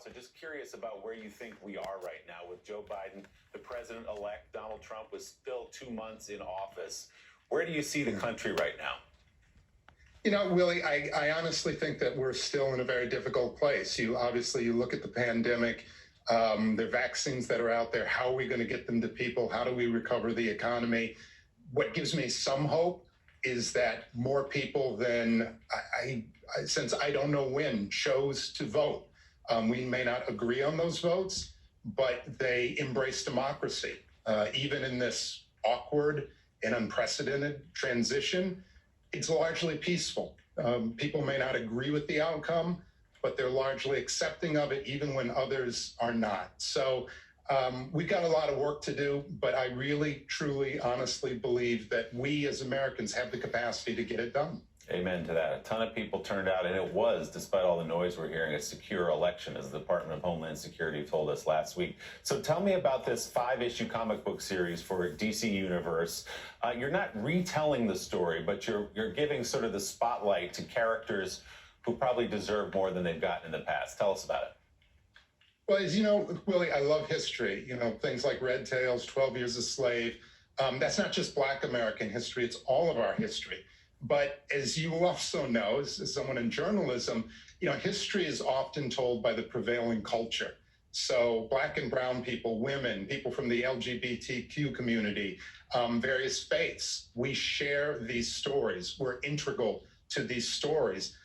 So just curious about where you think we are right now with Joe Biden, the president-elect. Donald Trump was still 2 months in office. Where do you see the country right now? You know, Willie, I honestly think that we're still in a very difficult place. You look at the pandemic, the vaccines that are out there. How are we going to get them to people? How do we recover the economy? What gives me some hope is that more people than since I don't know when, chose to vote. We may not agree on those votes, but they embrace democracy. Even in this awkward and unprecedented transition, it's largely peaceful. People may not agree with the outcome, but they're largely accepting of it, even when others are not. So we've got a lot of work to do, but I really, truly, honestly believe that we as Americans have the capacity to get it done. Amen to that. A ton of people turned out, and it was, despite all the noise we're hearing, a secure election, as the Department of Homeland Security told us last week. So tell me about this 5-issue comic book series for DC Universe. You're not retelling the story, but you're giving sort of the spotlight to characters who probably deserve more than they've gotten in the past. Tell us about it. Well, as you know, Willie, I love history. You know, things like Red Tails, 12 Years a Slave. That's not just Black American history, it's all of our history. But as you also know, as someone in journalism, you know, history is often told by the prevailing culture. So Black and brown people, women, people from the LGBTQ community, various faiths, we share these stories. We're integral to these stories.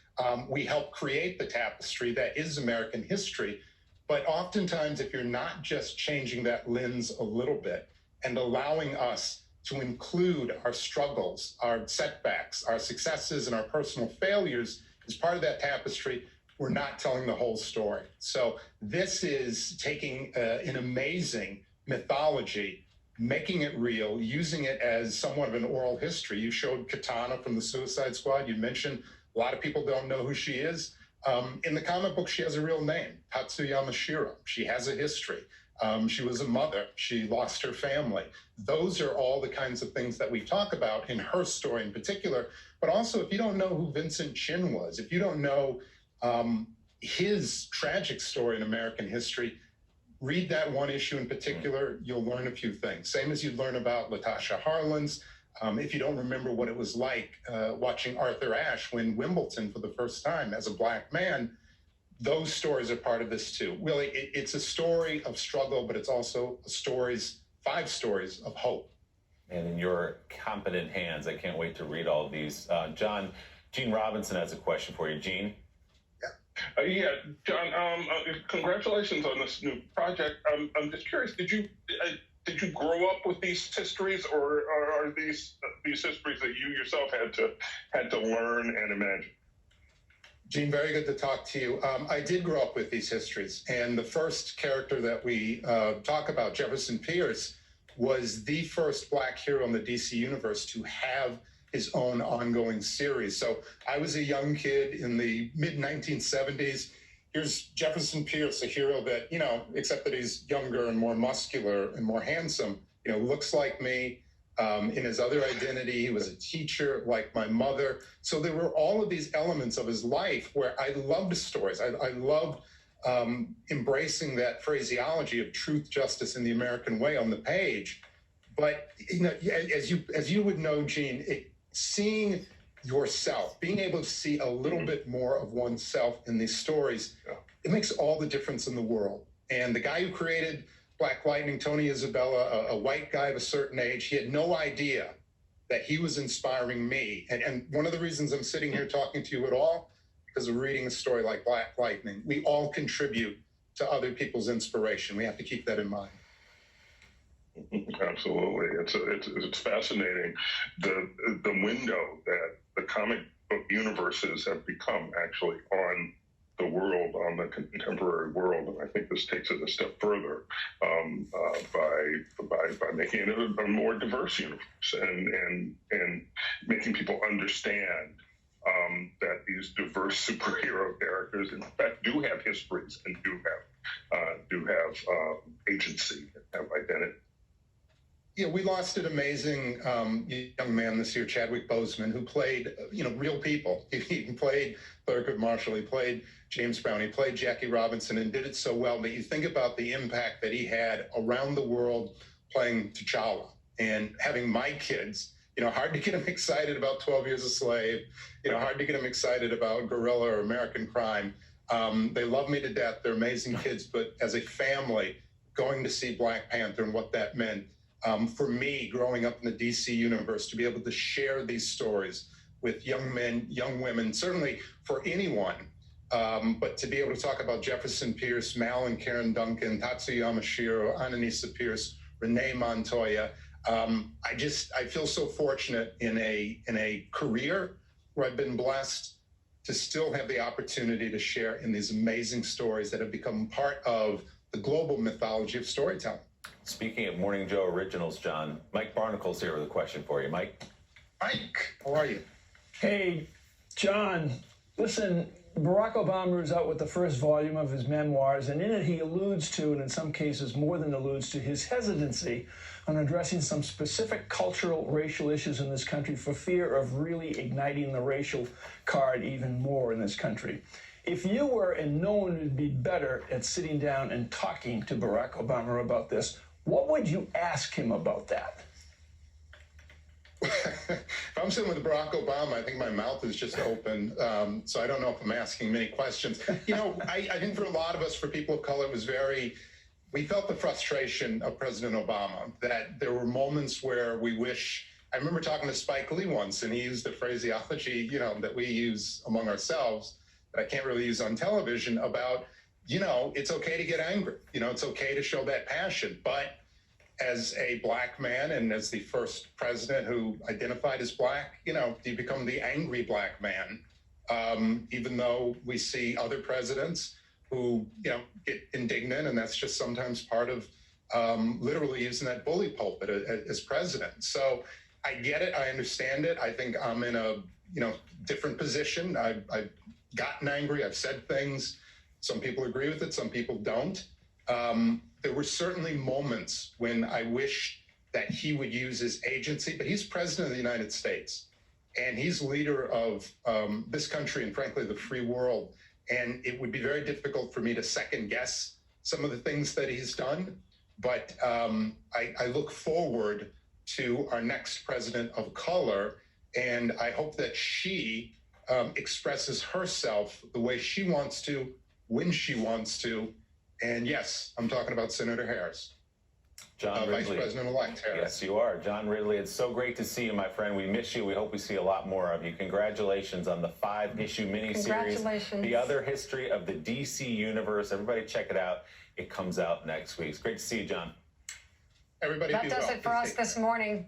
We help create the tapestry that is American history. But oftentimes, if you're not just changing that lens a little bit and allowing us to include our struggles, our setbacks, our successes, and our personal failures as part of that tapestry, we're not telling the whole story. So this is taking an amazing mythology, making it real, using it as somewhat of an oral history. You showed Katana from the Suicide Squad. You mentioned a lot of people don't know who she is. In the comic book, she has a real name, Tatsuyama Shiro. She has a history. She was a mother. She lost her family. Those are all the kinds of things that we talk about in her story in particular. But also, if you don't know who Vincent Chin was, if you don't know his tragic story in American history, read that one issue in particular, you'll learn a few things. Same as you'd learn about Latasha Harlins. If you don't remember what it was like watching Arthur Ashe win Wimbledon for the first time as a Black man, those stories are part of this too. Really, it's a story of struggle, but it's also 5 stories of hope. And in your competent hands, I can't wait to read all of these. Gene Robinson has a question for you. Gene? Yeah, John, congratulations on this new project. I'm just curious, did you grow up with these histories, or are these histories that you yourself had to learn and imagine? Gene, very good to talk to you. I did grow up with these histories, and the first character that we talk about, Jefferson Pierce, was the first Black hero in the DC universe to have his own ongoing series. So I was a young kid in the mid-1970s. Here's Jefferson Pierce, a hero that, you know, except that he's younger and more muscular and more handsome, you know, looks like me. In his other identity, he was a teacher like my mother. So there were all of these elements of his life where I loved stories. I loved embracing that phraseology of truth, justice, and the American way on the page. But you know, as you would know, Gene, seeing yourself, being able to see a little bit more of oneself in these stories, it makes all the difference in the world. And the guy who created Black Lightning, Tony Isabella, a white guy of a certain age, he had no idea that he was inspiring me. And one of the reasons I'm sitting here talking to you at all, because of reading a story like Black Lightning. We all contribute to other people's inspiration. We have to keep that in mind. Absolutely. It's fascinating, the window that the comic book universes have become actually on the world, on the contemporary world. And I think this takes it a step further by making it a more diverse universe and making people understand that these diverse superhero characters, in fact, do have histories and do have agency and have identity. Yeah, we lost an amazing young man this year, Chadwick Boseman, who played, real people. He played Thurgood Marshall, he played James Brown, he played Jackie Robinson, and did it so well. But you think about the impact that he had around the world playing T'Challa, and having my kids, hard to get them excited about 12 Years a Slave, hard to get them excited about Gorilla or American Crime. They love me to death. They're amazing kids. But as a family, going to see Black Panther and what that meant, for me, growing up in the DC universe, to be able to share these stories with young men, young women, certainly for anyone, but to be able to talk about Jefferson Pierce, Mal and Karen Duncan, Tatsuya Yamashiro, Ananisa Pierce, Renee Montoya. I feel so fortunate in a career where I've been blessed to still have the opportunity to share in these amazing stories that have become part of the global mythology of storytelling. Speaking of Morning Joe originals, John, Mike Barnacle's here with a question for you. Mike? Mike, how are you? Hey, John, listen, Barack Obama is out with the first volume of his memoirs, and in it he alludes to, and in some cases more than alludes to, his hesitancy on addressing some specific cultural, racial issues in this country for fear of really igniting the racial card even more in this country. If you were, and no one would be better at sitting down and talking to Barack Obama about this, what would you ask him about that? If I'm sitting with Barack Obama, I think my mouth is just open. So I don't know if I'm asking many questions. I think for a lot of us, for people of color, it was we felt the frustration of President Obama, that there were moments where we wish. I remember talking to Spike Lee once, and he used the phraseology, that we use among ourselves, that I can't really use on television, about, it's okay to get angry. It's okay to show that passion. But as a Black man and as the first president who identified as Black, you become the angry Black man, even though we see other presidents who, get indignant, and that's just sometimes part of literally using that bully pulpit as president. So I get it. I understand it. I think I'm in a, different position. I've gotten angry. I've said things. Some people agree with it. Some people don't. There were certainly moments when I wish that he would use his agency, but he's president of the United States, and he's leader of this country and, frankly, the free world. And it would be very difficult for me to second guess some of the things that he's done. But I look forward to our next president of color, and I hope that she expresses herself the way she wants to, when she wants to. And yes, I'm talking about Senator Harris. John Ridley. Vice President-elect Harris. Yes, you are. John Ridley, it's so great to see you, my friend. We miss you. We hope we see a lot more of you. Congratulations on the 5-issue miniseries. Congratulations. The Other History of the DC Universe. Everybody check it out. It comes out next week. It's great to see you, John. Everybody That be does well. it for us this morning.